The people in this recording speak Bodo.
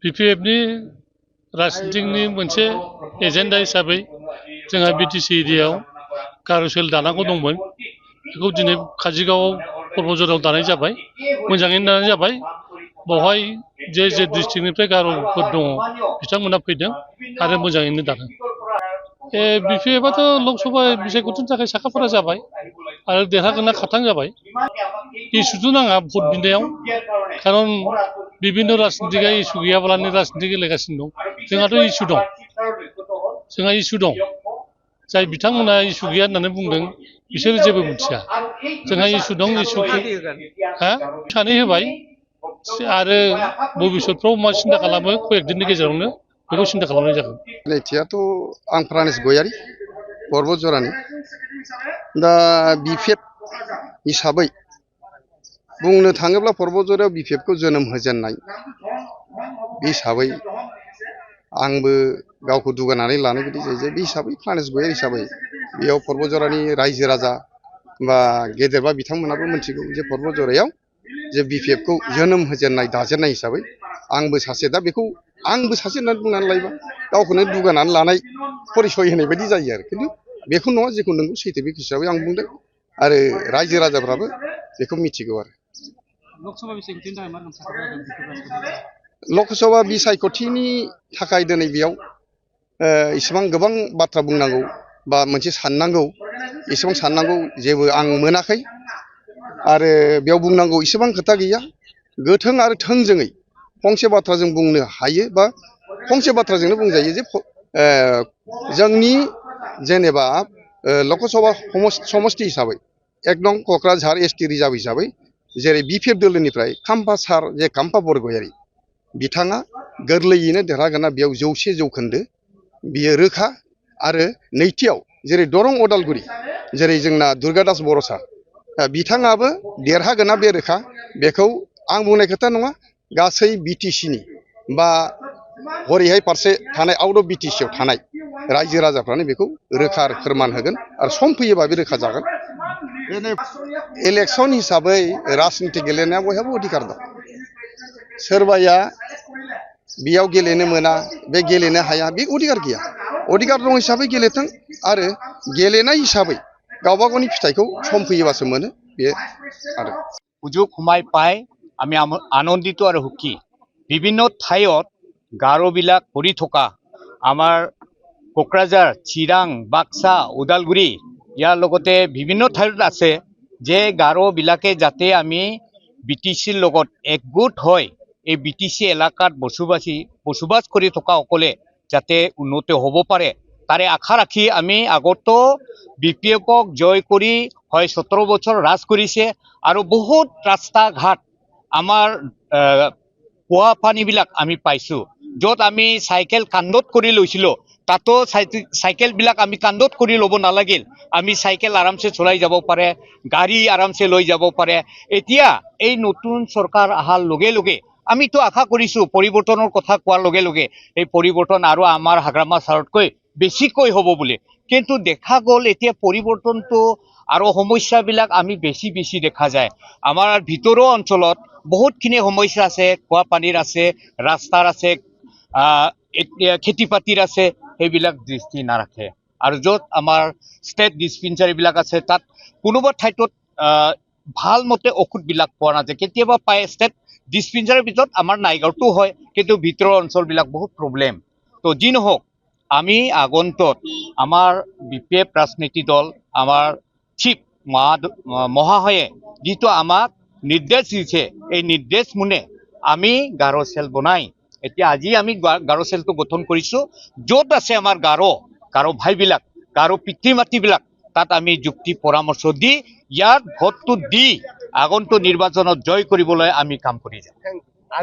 बिपिएफनि राजनितिकनि मोनसे एजेन्डा हिसाबै जोंहा बिटिसि एरियायाव कारुसेल दानांगौ दंमोन। बेखौ दिनै काजिगावआव पर्बजराव दानाय जाबाय, मोजाङैनो दानाय जाबाय। बेवहाय जे डिस्ट्रिक्टनिफ्राय गार'फोर दङ बिथांमोना फैदों आरो मोजाङैनो दादों। बिपिएफआथ' लकसभा बिसायख'थिनि थाखाय साखाफारा जाबाय आरो देरहागोना खाथां जाबाय। इसुथ' नाङा भट बिनायाव, खारन बिभिन्न राजनितिकआ इसु गैयाब्लानो राजनिति गेलेगासिनो दं। जोंहाथ' इसु दं, जोंहा इसु दं। जाय बिथांमोना इसु गैया होननानै बुंदों बिसोरो जेबो मिथिया। जोंहा इसु दं, इसुखौ सानै होबाय आरो भबिसतफ्राव मा सिन्था खालामो कयेक दिननि गेजेरावनो बेखौ सिन्था खालामनाय जागोन। नैथियाथ' आं प्रानेस गयारि पर्बजरानि। दा बिपिएफ हिसाबै बुंनो थाङोब्ला पर्बजरायाव बिपिएफखौ जोनोम होजेननाय हिसाबै आंबो गावखौ दुगानानै लानाय बायदि जायो जे बे हिसाबै प्रानेस गयारि हिसाबै बेयाव पर्बजरानि रायजो राजा बा गेदेरमा बिथांमोनाबो मिथिगौ जे पर्बजरायाव जे बिपिएफखौ जोनोम होजेननाय दाजेननाय हिसाबै आंबो सासे। दा बेखौ आंबो सासे होननानै बुंनानै लायोबा गावखौनो दुगानानै लानाय परिसय होनाय बायदि जायो आरो। खिन्थु बेखौ नङा, जेखौ नोंगौ सैथो बे हिसाबै आं बुंदों आरो रायजो राजाफ्राबो बेखौ मिथिगौ आरो। लकसभा बिसायख'थिनि थाखाय दिनै बेयाव इसेबां गोबां बाथ्रा बुंनांगौ बा मोनसे साननांगौ, इसेबां साननांगौ जेबो आं मोनाखै आरो बेयाव बुंनांगौ इसेबां खोथा गैया। गोथों आरो थोंजोङै फंसे बाथ्रा जों बुंनो हायो बा फंसे बाथ्राजोंनो बुंजायो जे जोंनि जेनेबा लकसभा समस्ति हिसाबै एक नं क'क्राझार एसटि रिजार्भ हिसाबै जेरै बिपिएफ दोलोनिफ्राय खाम्फा सार जे खाम्फा बरगयारि बिथाङा गोरलैयैनो देरहागोना बेयाव 100% बियो रोखा। आरो नैथियाव जेरै दरं अदालगुरि जेरै जोंना दुर्गादास बर' सार बिथाङाबो देरहागोना बे रोखा। बेखौ आं बुंनाय खोथा नङा, गासै बिटिसिनि बा हरैहाय फारसे थानाय आउट अफ बिटिसिआव थानाय रायजो राजाफ्रानो बेखौ रोखा फोरमान होगोन आरो सम फैयोबा बे रोखा जागोन। इलेक्सन हिसाबै राजनिति गेलेनाया बयहाबो अधिकार दं। सोरबाया बेयाव गेलेनो मोना, बे गेलेनो हाया, बे अधिकार गैया। अधिकार दं हिसाबै गेलेथों आरो गेलेनाय हिसाबै गावबा गावनि फिथाइखौ सम फैयोबासो मोनो बे आरो। সুযোগ সময় পাই আমি আনন্দিত আৰু সুখী। বিভিন্ন ঠাইত গাৰোবিলাক পৰি থকা আমাৰ কোকৰাঝাৰ, চিৰাং, বাক্সা, ওদালগুৰি ইয়াৰ লগতে বিভিন্ন ঠাইত আছে যে গাৰোবিলাকে যাতে আমি বিটিচিৰ লগত একগোট হৈ এই বিটিচি এলেকাত বসবাস কৰি থকা সকলে যাতে উন্নতি হ'ব পাৰে তাৰে আশা ৰাখি আমি আগতো বিপিএফক জয় কৰি হয় 17 বছৰ ৰাজ কৰিছে আৰু বহুত ৰাস্তা ঘাট আমাৰ কুয়া পানীবিলাক আমি পাইছো। য'ত আমি চাইকেল কান্ধত কৰি লৈছিলো তাতো চাইকেলবিলাক আমি কান্ধত কৰি ল'ব নালাগিল, আমি চাইকেল আৰামছে চলাই যাব পাৰে, গাড়ী আৰামছে লৈ যাব পাৰে। এতিয়া এই নতুন চৰকাৰ অহাৰ লগে লগে আমিতো আশা কৰিছো পৰিৱৰ্তনৰ কথা কোৱাৰ লগে লগে এই পৰিৱৰ্তন আৰু আমাৰ হাগ্ৰামা ছাৰতকৈ বেছিকৈ হ'ব বুলি। কিন্তু দেখা গ'ল এতিয়া পৰিৱৰ্তনটো আৰু সমস্যাবিলাক আমি বেছি দেখা যায়। আমাৰ ভিতৰৰ অঞ্চলত বহুতখিনি সমস্যা আছে, খোৱা পানীৰ আছে, ৰাস্তাৰ আছে, খেতি বাতিৰ আছে, সেইবিলাক দৃষ্টি নাৰাখে। আৰু য'ত আমাৰ ষ্টেট ডিছপেঞ্চাৰীবিলাক আছে তাত কোনোবা ঠাইটোত ভাল মতে ঔষধবিলাক পোৱা নাযায়। কেতিয়াবা পায় ষ্টেট ডিছপেঞ্চাৰীৰ ভিতৰত আমাৰ নাইগাঁওতো হয়, কিন্তু ভিতৰৰ অঞ্চলবিলাক বহুত প্ৰব্লেম। তো যি নহওক আমি আগন্তুক আমাৰ বিপিএফ ৰাজনীতি দল আমাৰ চিফ মহাশয়ে যিটো আমাক নিৰ্দেশ দিছে এই নিৰ্দেশ মনে আমি গাৰো চেল বনাই এতিয়া আজি আমি গাৰো চেলটো গঠন কৰিছোঁ। য'ত আছে আমাৰ গাৰো ভাইবিলাক, গাৰো পিতৃ মাতৃবিলাক তাত আমি যুক্তি পৰামৰ্শ দি ইয়াত ভোটটো দি আগন্তুক নিৰ্বাচনত জয় কৰিবলৈ আমি কাম কৰি যাম।